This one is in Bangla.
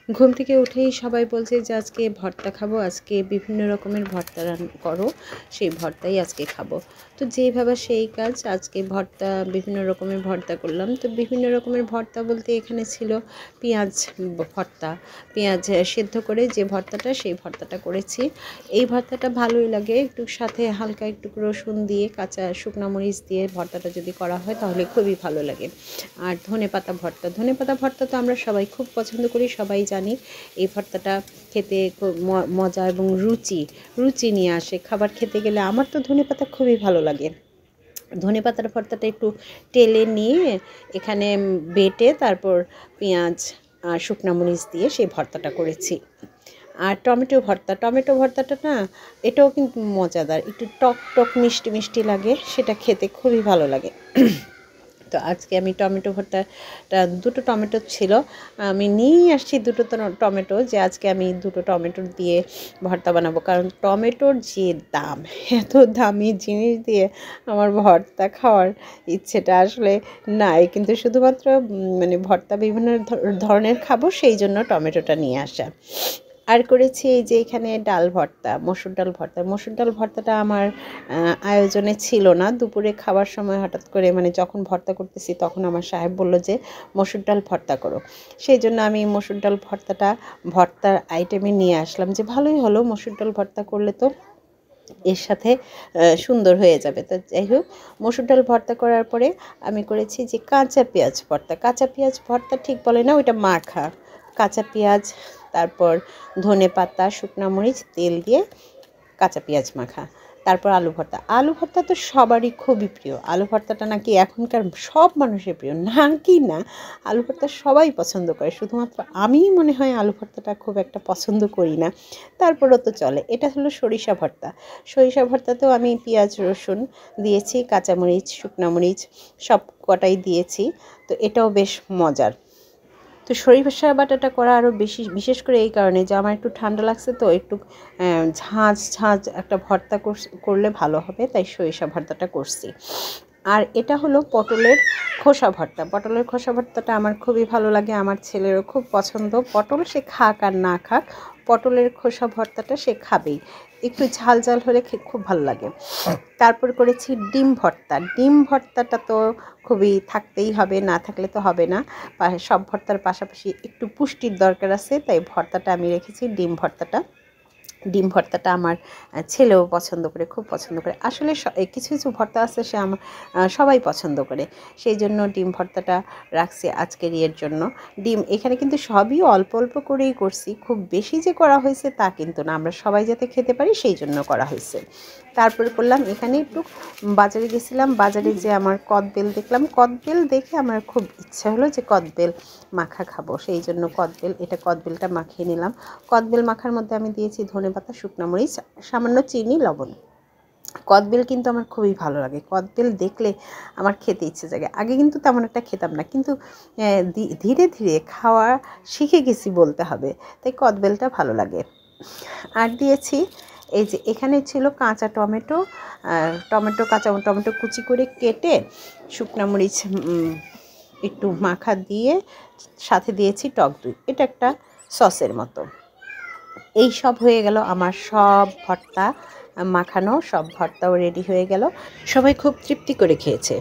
ঘুম থেকে উঠেই সবাই বলছে যে আজকে ভর্তা খাবো, আজকে বিভিন্ন রকমের ভর্তা করো, সেই ভর্তাই আজকে খাবো। তো যেভাবে সেই কাজ, আজকে ভর্তা বিভিন্ন রকমের ভর্তা করলাম। তো বিভিন্ন রকমের ভর্তা বলতে এখানে ছিল পেঁয়াজ ভর্তা, পেঁয়াজ সেদ্ধ করে যে ভর্তাটা, সেই ভর্তাটা করেছি। এই ভর্তাটা ভালোই লাগে, একটু সাথে হালকা একটু রসুন দিয়ে কাঁচা শুকনো মরিচ দিয়ে ভর্তাটা যদি করা হয় তাহলে খুবই ভালো লাগে। আর ধনেপাতা ভর্তা, ধনেপাতা ভর্তা তো আমরা সবাই খুব পছন্দ করি, সবাই জানি এই ভর্তাটা খেতে খুব মজা এবং রুচি নিয়ে আসে। খাবার খেতে গেলে আমার তো ধনেপাতা খুবই ভালো লাগে। ধনেপাতার ভর্তাটা একটু টেলে নিয়ে এখানে বেটে তারপর পেঁয়াজ আর শুকনো মরিচ দিয়ে সেই ভর্তাটা করেছি। আর টমেটো ভর্তা, টমেটো ভর্তাটা না এটাও কিন্তু মজাদার, একটু টক টক মিষ্টি মিষ্টি লাগে, সেটা খেতে খুবই ভালো লাগে। তো আজকে আমি টমেটো ভর্তাটা, দুটো টমেটো ছিল, আমি নিয়েই আসছি দুটো টমেটো, যে আজকে আমি দুটো টমেটো দিয়ে ভর্তা বানাবো। কারণ টমেটোর যে দাম, এত দামি জিনিস দিয়ে আমার ভর্তা খাওয়ার ইচ্ছেটা আসলে নাই, কিন্তু শুধুমাত্র মানে ভর্তা বিভিন্ন ধরনের খাবো, সেই জন্য টমেটোটা নিয়ে আসা। আর করেছি এই যে এখানে ডাল ভর্তা, মসুর ডাল ভর্তা। মসুর ডাল ভর্তাটা আমার আয়োজনে ছিল না, দুপুরে খাওয়ার সময় হঠাৎ করে মানে যখন ভর্তা করতেছি তখন আমার সাহেব বলল যে মসুর ডাল ভর্তা করো, সেই জন্য আমি মসুর ডাল ভর্তার আইটেমে নিয়ে আসলাম, যে ভালোই হলো, মসুর ডাল ভর্তা করলে তো এর সাথে সুন্দর হয়ে যাবে। তো যাই হোক, মসুর ডাল ভর্তা করার পরে আমি করেছি যে কাঁচা পেঁয়াজ ভর্তা। কাঁচা পেঁয়াজ ভর্তা ঠিক বলে না, ওইটা মাখা কাঁচা পেঁয়াজ, তারপর ধনেপাতা, শুকনো মরিচ, তেল দিয়ে কাঁচা পেঁয়াজ মাখা, তারপর আলু ভর্তা। আলু ভর্তা তো সবারই খুবই প্রিয়, আলু ভর্তাটা নাকি এখনকার সব মানুষের প্রিয়, নাকি না, আলু ভর্তা সবাই পছন্দ করে, শুধুমাত্র আমিই মনে হয় আলু ভর্তাটা খুব একটা পছন্দ করি না, তারপরও তো চলে। এটা হলো সরিষা ভর্তা। সরিষা ভর্তাতেও আমি পেঁয়াজ রসুন দিয়েছি, কাঁচামরিচ, শুকনো মরিচ সব কটাই দিয়েছি, তো এটাও বেশ মজার। তো সরিষা বাটাটা করা আরও বিশেষ করে এই কারণে যে আমার একটু ঠান্ডা লাগছে, তো একটু ঝাঁঝ একটা ভর্তা করলে ভালো হবে, তাই সরিষা ভর্তাটা করছি। আর এটা হলো পটলের খোসা ভর্তা। পটলের খোসা ভর্তাটা আমার খুবই ভালো লাগে, আমার ছেলেরও খুব পছন্দ। পটল সে খাক আর না খাক, পটলের খোসা ভর্তাটা সে খাবেই, একটু ঝাল ঝাল হলে খুব ভালো লাগে। তারপর করেছি ডিম ভর্তা। ডিম ভর্তাটা তো খুবই থাকতেই হবে, না থাকলে তো হবে না। সব ভর্তার পাশাপাশি একটু পুষ্টির দরকার আছে, তাই ভর্তাটা আমি রেখেছি ডিম ভর্তাটা। ডিম ভর্তাটা আমার ছেলেও পছন্দ করে, খুব পছন্দ করে। আসলে কিছু কিছু ভর্তা আছে সে আমার সবাই পছন্দ করে, সেই জন্য ডিম ভর্তাটা রাখছি আজকের ইয়ের জন্য। ডিম এখানে কিন্তু সবই অল্প অল্প করেই করছি, খুব বেশি যে করা হয়েছে তা কিন্তু না, আমরা সবাই যাতে খেতে পারি সেই জন্য করা হয়েছে। তারপরে করলাম এখানে একটু বাজারে গেছিলাম, বাজারে যে আমার কদবেল দেখলাম, কদবেল দেখে আমার খুব ইচ্ছা হলো যে কদবেল মাখা খাবো, সেই জন্য কদবেলটা মাখিয়ে নিলাম। কদবেল মাখার মধ্যে আমি দিয়েছি ধনেপাতা, শুকনো মরিচ, সামান্য চিনি, লবণ। কদবেল কিন্তু আমার খুবই ভালো লাগে, কদবেল দেখলে আমার খেতে ইচ্ছে জাগে। আগে কিন্তু তেমন একটা খেতাম না, কিন্তু ধীরে ধীরে খাওয়া শিখে গেছি বলতে হবে, তাই কদবেলটা ভালো লাগে। আর দিয়েছি এই যে এখানে ছিল কাঁচা টমেটো, কাঁচা টমেটো কুচি করে কেটে শুকনো মরিচ একটু মাখা দিয়ে সাথে দিয়েছি টক দই, এটা একটা সসের মতো। এই সব হয়ে গেল আমার সব ভর্তা মাখানো, সব ভর্তাও রেডি হয়ে গেল, সবাই খুব তৃপ্তি করে খেয়েছে।